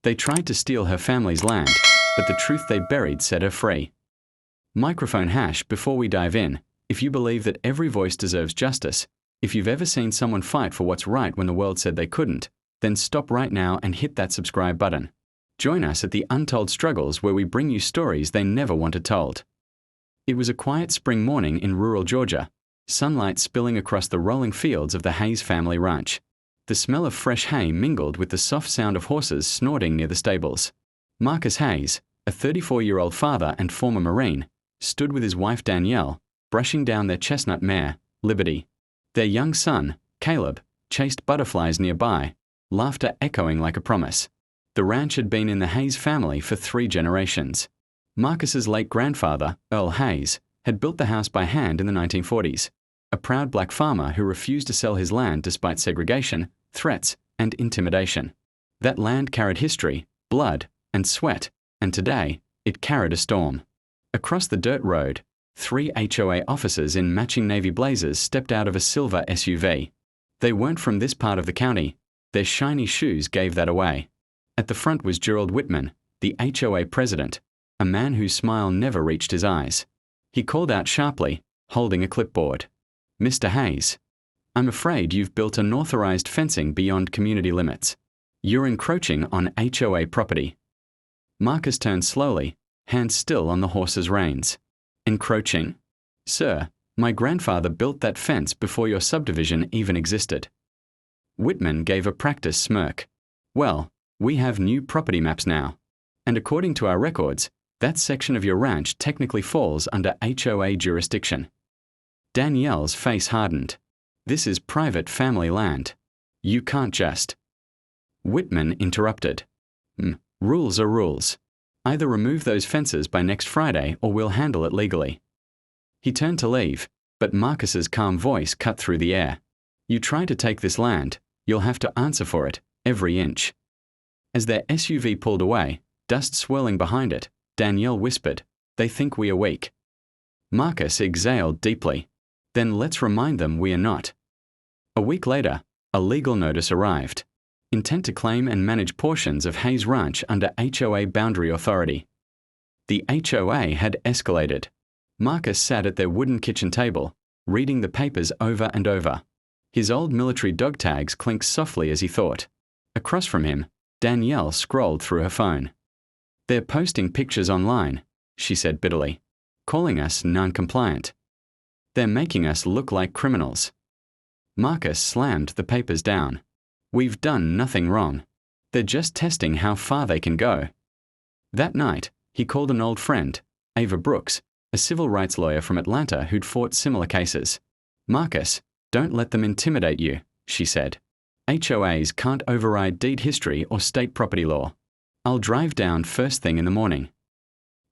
They tried to steal her family's land, but the truth they buried set her free. Microphone hash before we dive in. If you believe that every voice deserves justice, if you've ever seen someone fight for what's right when the world said they couldn't, then stop right now and hit that subscribe button. Join us at the Untold Struggles, where we bring you stories they never wanted told. It was a quiet spring morning in rural Georgia, sunlight spilling across the rolling fields of the Hayes family ranch. The smell of fresh hay mingled with the soft sound of horses snorting near the stables. Marcus Hayes, a 34-year-old father and former Marine, stood with his wife Danielle, brushing down their chestnut mare, Liberty. Their young son, Caleb, chased butterflies nearby, laughter echoing like a promise. The ranch had been in the Hayes family for 3 generations. Marcus's late grandfather, Earl Hayes, had built the house by hand in the 1940s, a proud black farmer who refused to sell his land despite segregation, threats, and intimidation. That land carried history, blood, and sweat, and today, it carried a storm. Across the dirt road, 3 HOA officers in matching navy blazers stepped out of a silver SUV. They weren't from this part of the county. Their shiny shoes gave that away. At the front was Gerald Whitman, the HOA president, a man whose smile never reached his eyes. He called out sharply, holding a clipboard. "Mr. Hayes, I'm afraid you've built unauthorized fencing beyond community limits. You're encroaching on HOA property." Marcus turned slowly, hands still on the horse's reins. "Encroaching? Sir, my grandfather built that fence before your subdivision even existed." Whitman gave a practiced smirk. "Well, we have new property maps now. And according to our records, that section of your ranch technically falls under HOA jurisdiction." Danielle's face hardened. "This is private family land. You can't just..." Whitman interrupted. Rules are rules. Either remove those fences by next Friday or we'll handle it legally." He turned to leave, but Marcus's calm voice cut through the air. "You try to take this land, you'll have to answer for it, every inch." As their SUV pulled away, dust swirling behind it, Danielle whispered, "They think we are weak." Marcus exhaled deeply. "Then let's remind them we are not." A week later, a legal notice arrived. Intent to claim and manage portions of Hayes Ranch under HOA boundary authority. The HOA had escalated. Marcus sat at their wooden kitchen table, reading the papers over and over. His old military dog tags clinked softly as he thought. Across from him, Danielle scrolled through her phone. "They're posting pictures online," she said bitterly, "calling us non-compliant. They're making us look like criminals." Marcus slammed the papers down. "We've done nothing wrong. They're just testing how far they can go." That night, he called an old friend, Ava Brooks, a civil rights lawyer from Atlanta who'd fought similar cases. "Marcus, don't let them intimidate you," she said. "HOAs can't override deed history or state property law. I'll drive down first thing in the morning."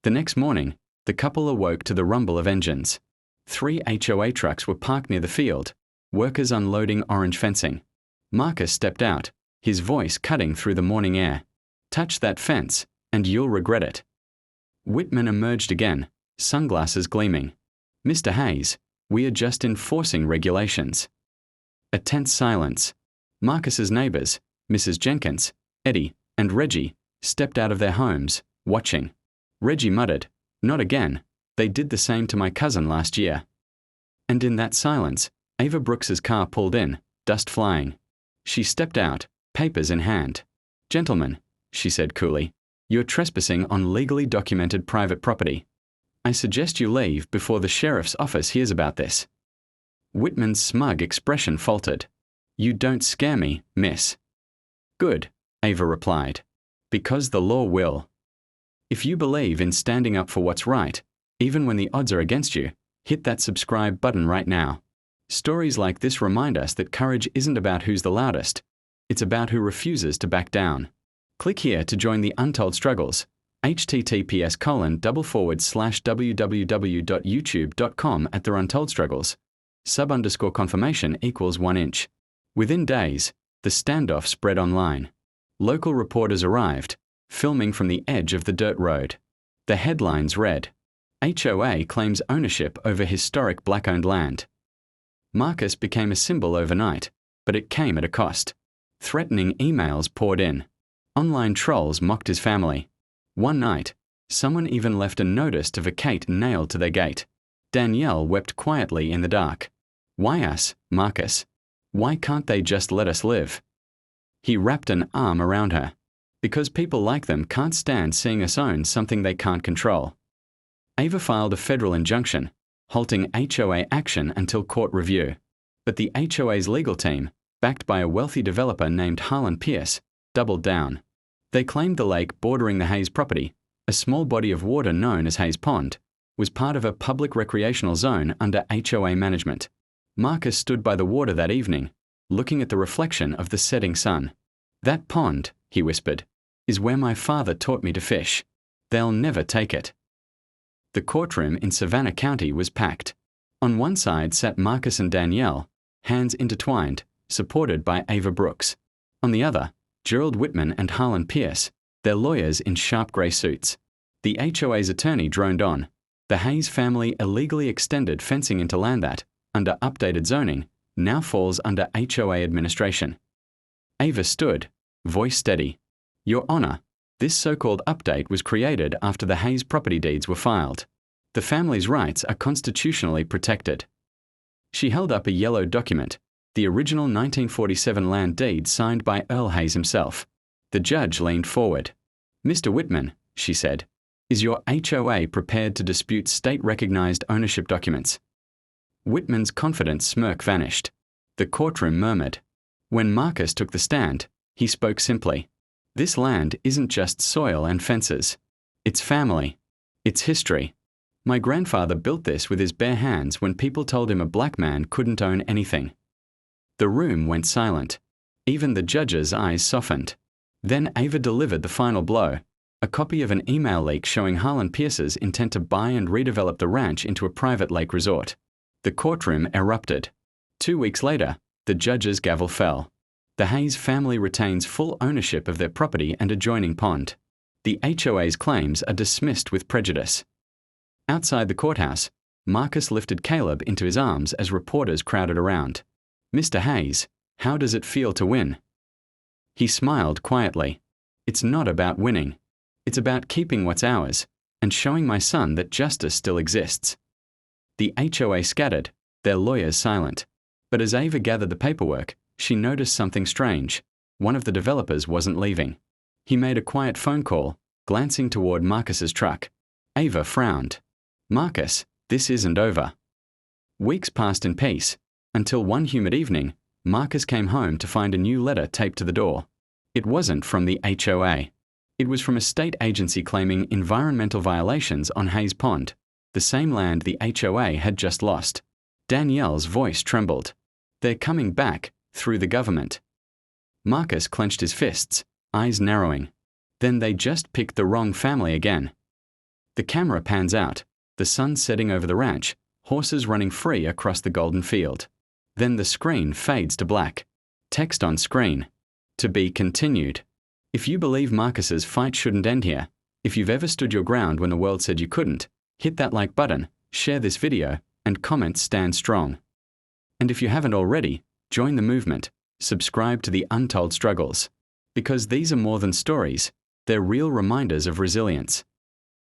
The next morning, the couple awoke to the rumble of engines. 3 HOA trucks were parked near the field, workers unloading orange fencing. Marcus stepped out, his voice cutting through the morning air. "Touch that fence, and you'll regret it." Whitman emerged again, sunglasses gleaming. "Mr. Hayes, we are just enforcing regulations." A tense silence. Marcus's neighbors, Mrs. Jenkins, Eddie, and Reggie, stepped out of their homes, watching. Reggie muttered, "Not again. They did the same to my cousin last year." And in that silence, Ava Brooks's car pulled in, dust flying. She stepped out, papers in hand. "Gentlemen," she said coolly, "you're trespassing on legally documented private property. I suggest you leave before the sheriff's office hears about this." Whitman's smug expression faltered. "You don't scare me, miss." "Good," Ava replied. "Because the law will. If you believe in standing up for what's right, even when the odds are against you, hit that subscribe button right now." Stories like this remind us that courage isn't about who's the loudest. It's about who refuses to back down. Click here to join the Untold Struggles. https://www.youtube.com/theuntoldstruggles. Sub_confirmation equals 1 inch. Within days, the standoff spread online. Local reporters arrived, filming from the edge of the dirt road. The headlines read, "HOA claims ownership over historic black-owned land." Marcus became a symbol overnight, but it came at a cost. Threatening emails poured in. Online trolls mocked his family. One night, someone even left a notice to vacate nailed to their gate. Danielle wept quietly in the dark. Why us, Marcus? Why can't they just let us live? He wrapped an arm around her. Because people like them can't stand seeing us own something they can't control. Ava filed a federal injunction, halting HOA action until court review. But the HOA's legal team, backed by a wealthy developer named Harlan Pierce, doubled down. They claimed the lake bordering the Hayes property, a small body of water known as Hayes Pond, was part of a public recreational zone under HOA management. Marcus stood by the water that evening, looking at the reflection of the setting sun. That pond, he whispered, is where my father taught me to fish. They'll never take it. The courtroom in Savannah County was packed. On one side sat Marcus and Danielle, hands intertwined, supported by Ava Brooks. On the other, Gerald Whitman and Harlan Pierce, their lawyers in sharp grey suits. The HOA's attorney droned on. The Hayes family illegally extended fencing into land that, under updated zoning, now falls under HOA administration. Ava stood, voice steady. Your Honour, this so-called update was created after the Hayes property deeds were filed. The family's rights are constitutionally protected. She held up a yellow document, the original 1947 land deed signed by Earl Hayes himself. The judge leaned forward. Mr. Whitman, she said, is your HOA prepared to dispute state-recognized ownership documents? Whitman's confident smirk vanished. The courtroom murmured. When Marcus took the stand, he spoke simply. This land isn't just soil and fences. It's family. It's history. My grandfather built this with his bare hands when people told him a black man couldn't own anything. The room went silent. Even the judge's eyes softened. Then Ava delivered the final blow, a copy of an email leak showing Harlan Pierce's intent to buy and redevelop the ranch into a private lake resort. The courtroom erupted. 2 weeks later, the judge's gavel fell. The Hayes family retains full ownership of their property and adjoining pond. The HOA's claims are dismissed with prejudice. Outside the courthouse, Marcus lifted Caleb into his arms as reporters crowded around. Mr. Hayes, how does it feel to win? He smiled quietly. It's not about winning. It's about keeping what's ours and showing my son that justice still exists. The HOA scattered, their lawyers silent. But as Ava gathered the paperwork, she noticed something strange. One of the developers wasn't leaving. He made a quiet phone call, glancing toward Marcus's truck. Ava frowned. Marcus, this isn't over. Weeks passed in peace, until one humid evening, Marcus came home to find a new letter taped to the door. It wasn't from the HOA. It was from a state agency claiming environmental violations on Hayes Pond, the same land the HOA had just lost. Danielle's voice trembled. They're coming back, through the government. Marcus clenched his fists, eyes narrowing. Then they just picked the wrong family again. The camera pans out, the sun setting over the ranch, horses running free across the golden field. Then the screen fades to black. Text on screen. To be continued. If you believe Marcus's fight shouldn't end here, if you've ever stood your ground when the world said you couldn't, hit that like button, share this video, and comment stand strong. And if you haven't already, join the movement, subscribe to the Untold Struggles. Because these are more than stories, they're real reminders of resilience.